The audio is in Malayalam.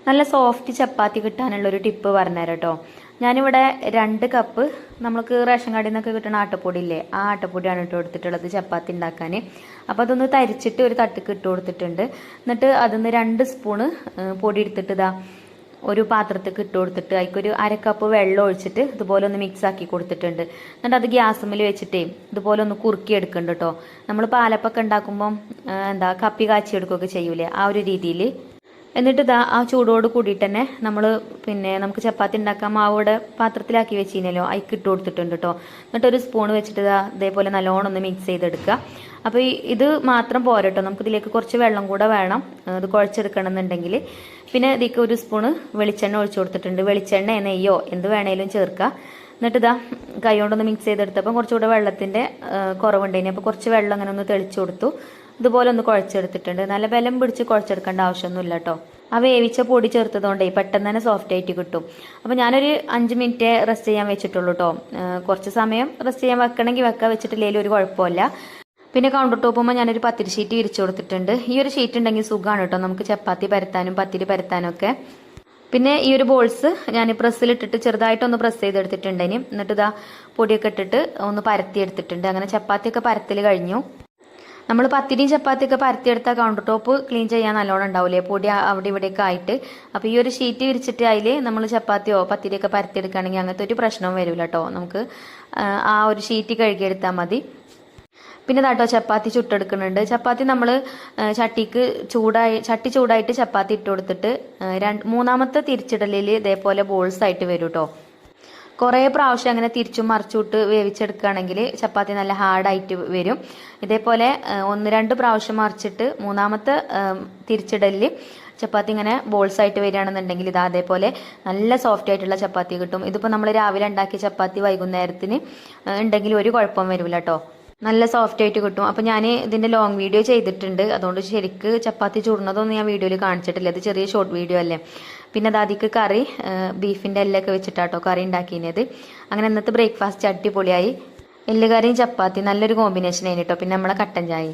നല്ല സോഫ്റ്റ് ചപ്പാത്തി കിട്ടാനുള്ളൊരു ടിപ്പ് പറഞ്ഞുതരാം കേട്ടോ. ഞാനിവിടെ 2 കപ്പ് നമുക്ക് റേഷൻ കടയിൽ നിന്നൊക്കെ കിട്ടുന്ന ആട്ടപ്പൊടി ഇല്ലേ, ആ ആട്ടപ്പൊടിയാണ് ഇട്ട് കൊടുത്തിട്ടുള്ളത് ചപ്പാത്തി ഉണ്ടാക്കാൻ. അപ്പോൾ അതൊന്ന് തരിച്ചിട്ട് ഒരു തട്ടിക്ക് ഇട്ട് കൊടുത്തിട്ടുണ്ട്. എന്നിട്ട് അതിന്ന് 2 സ്പൂണ് പൊടി എടുത്തിട്ട് ഇതാ ഒരു പാത്രത്തേക്ക് ഇട്ട് കൊടുത്തിട്ട് അതിക്കൊരു 1/2 കപ്പ് വെള്ളം ഒഴിച്ചിട്ട് ഇതുപോലെ ഒന്ന് മിക്സ് ആക്കി കൊടുത്തിട്ടുണ്ട്. എന്നിട്ട് അത് ഗ്യാസുമ്മൽ വെച്ചിട്ടേ ഇതുപോലെ ഒന്ന് കുറുക്കി എടുക്കുന്നുണ്ട് കേട്ടോ. നമ്മൾ പാലപ്പൊക്കെ ഉണ്ടാക്കുമ്പം കപ്പി കാച്ചി എടുക്കുകയൊക്കെ ചെയ്യൂലേ, ആ ഒരു രീതിയിൽ. എന്നിട്ട് ഇതാ ആ ചൂടോട് കൂടിയിട്ട് തന്നെ നമുക്ക് ചപ്പാത്തി ഉണ്ടാക്കാൻ മാവോടെ പാത്രത്തിലാക്കി വെച്ചിരുന്നല്ലോ, അതിക്ക് ഇട്ട് കൊടുത്തിട്ടുണ്ട് കേട്ടോ. എന്നിട്ട് ഒരു സ്പൂൺ വെച്ചിട്ട് ഇതേപോലെ നല്ലോണം ഒന്ന് മിക്സ് ചെയ്തെടുക്കുക. അപ്പോൾ ഇത് മാത്രം പോരട്ടോ, നമുക്കിതിലേക്ക് കുറച്ച് വെള്ളം കൂടെ വേണം ഇത് കുഴച്ചെടുക്കണം എന്നുണ്ടെങ്കിൽ. പിന്നെ ഇതിലേക്ക് ഒരു സ്പൂണ് വെളിച്ചെണ്ണ ഒഴിച്ചു കൊടുത്തിട്ടുണ്ട്. വെളിച്ചെണ്ണ നെയ്യോ എന്ത് വേണേലും ചേർക്കുക. എന്നിട്ട് ഇതാ കൈ കൊണ്ടൊന്ന് മിക്സ് ചെയ്തെടുത്തപ്പോൾ കുറച്ചുകൂടെ വെള്ളത്തിൻ്റെ കുറവുണ്ടായിന്. അപ്പോൾ കുറച്ച് വെള്ളം അങ്ങനെ ഒന്ന് തെളിച്ചു കൊടുത്തു. ഇതുപോലെ ഒന്ന് കുഴച്ചെടുത്തിട്ടുണ്ട്. നല്ല ബലം പിടിച്ച് കുഴച്ചെടുക്കേണ്ട ആവശ്യമൊന്നുമില്ല കേട്ടോ. ആ വേവിച്ച പൊടി ചേർത്തതുകൊണ്ടേ പെട്ടെന്ന് തന്നെ സോഫ്റ്റ് ആയിട്ട് കിട്ടും. അപ്പോൾ ഞാനൊരു 5 മിനിറ്റ് റെസ്റ്റ് ചെയ്യാൻ വെച്ചിട്ടുള്ളൂ കേട്ടോ. കുറച്ച് സമയം റെസ്റ്റ് ചെയ്യാൻ വെക്കണമെങ്കിൽ വെക്കാൻ, വെച്ചിട്ടില്ലെങ്കിൽ ഒരു കുഴപ്പമില്ല. പിന്നെ കൗണ്ടർ ടോപ്പുമ്പോൾ ഞാനൊരു പത്തിരി ഷീറ്റ് വിരിച്ചു കൊടുത്തിട്ടുണ്ട്. ഈ ഒരു ഷീറ്റ് ഉണ്ടെങ്കിൽ സുഖമാണ് കേട്ടോ, നമുക്ക് ചപ്പാത്തി പരത്താനും പത്തിരി പരത്താനും ഒക്കെ. പിന്നെ ഈ ഒരു ബോൾസ് ഞാൻ പ്രസ്സിലിട്ടിട്ട് ചെറുതായിട്ടൊന്ന് പ്രസ് ചെയ്തെടുത്തിട്ടുണ്ടേനും. എന്നിട്ട് ഇതാ പൊടിയൊക്കെ ഇട്ടിട്ട് ഒന്ന് പരത്തി എടുത്തിട്ടുണ്ട്. അങ്ങനെ ചപ്പാത്തിയൊക്കെ പരത്തൽ കഴിഞ്ഞു. നമ്മൾ പത്തിരിയും ചപ്പാത്തിയൊക്കെ പരത്തിയെടുത്താൽ കൗണ്ടർ ടോപ്പ് ക്ലീൻ ചെയ്യാൻ നല്ലോണം ഉണ്ടാവില്ലേ, പൊടി അവിടെ ഇവിടെയൊക്കെ ആയിട്ട്. അപ്പോൾ ഈ ഒരു ഷീറ്റ് വിരിച്ചിട്ട് അതിൽ നമ്മൾ ചപ്പാത്തിയോ പത്തിരിയൊക്കെ പരത്തിയെടുക്കുകയാണെങ്കിൽ അങ്ങനത്തെ ഒരു പ്രശ്നവും വരില്ല കേട്ടോ. നമുക്ക് ആ ഒരു ഷീറ്റ് കഴുകിയെടുത്താൽ മതി. പിന്നെ ഇതാട്ടോ ചപ്പാത്തി ചുട്ടെടുക്കുന്നുണ്ട്. ചപ്പാത്തി നമ്മൾ ചട്ടി ചൂടായിട്ട് ചപ്പാത്തി ഇട്ട് കൊടുത്തിട്ട് മൂന്നാമത്തെ തിരിച്ചിടലിൽ ഇതേപോലെ ബോൾസ് ആയിട്ട് വരും കേട്ടോ. കുറേ പ്രാവശ്യം അങ്ങനെ തിരിച്ചും മറിച്ചുവിട്ട് വേവിച്ചെടുക്കുകയാണെങ്കിൽ ചപ്പാത്തി നല്ല ഹാർഡായിട്ട് വരും. ഇതേപോലെ 1-2 പ്രാവശ്യം മറിച്ചിട്ട് മൂന്നാമത്തെ തിരിച്ചിടലിൽ ചപ്പാത്തി ഇങ്ങനെ ബോൾസ് ആയിട്ട് വരികയാണെന്നുണ്ടെങ്കിൽ ഇത് അതേപോലെ നല്ല സോഫ്റ്റ് ആയിട്ടുള്ള ചപ്പാത്തി കിട്ടും. ഇതിപ്പോൾ നമ്മൾ രാവിലെ ഉണ്ടാക്കിയ ചപ്പാത്തി വൈകുന്നേരത്തിന് ഉണ്ടെങ്കിൽ ഒരു കുഴപ്പം വരില്ല കേട്ടോ, നല്ല സോഫ്റ്റ് ആയിട്ട് കിട്ടും. അപ്പോൾ ഞാൻ ഇതിൻ്റെ ലോങ് വീഡിയോ ചെയ്തിട്ടുണ്ട്, അതുകൊണ്ട് ശരിക്ക് ചപ്പാത്തി ചൂടുന്നതൊന്നും ഞാൻ വീഡിയോയിൽ കാണിച്ചിട്ടില്ല. അത് ചെറിയ ഷോർട്ട് വീഡിയോ അല്ലേ. പിന്നെ അതിക്ക് കറി ബീഫിൻ്റെ എല്ലൊക്കെ വെച്ചിട്ടാട്ടോ കറി ഉണ്ടാക്കിയത്. അങ്ങനെ ഇന്നത്തെ ബ്രേക്ക്ഫാസ്റ്റ് അടിപൊളിയായി. എല്ലുകറിയും ചപ്പാത്തി നല്ലൊരു കോമ്പിനേഷൻ ആയിരുന്നു കേട്ടോ. പിന്നെ നമ്മളെ കട്ടൻ ചായ.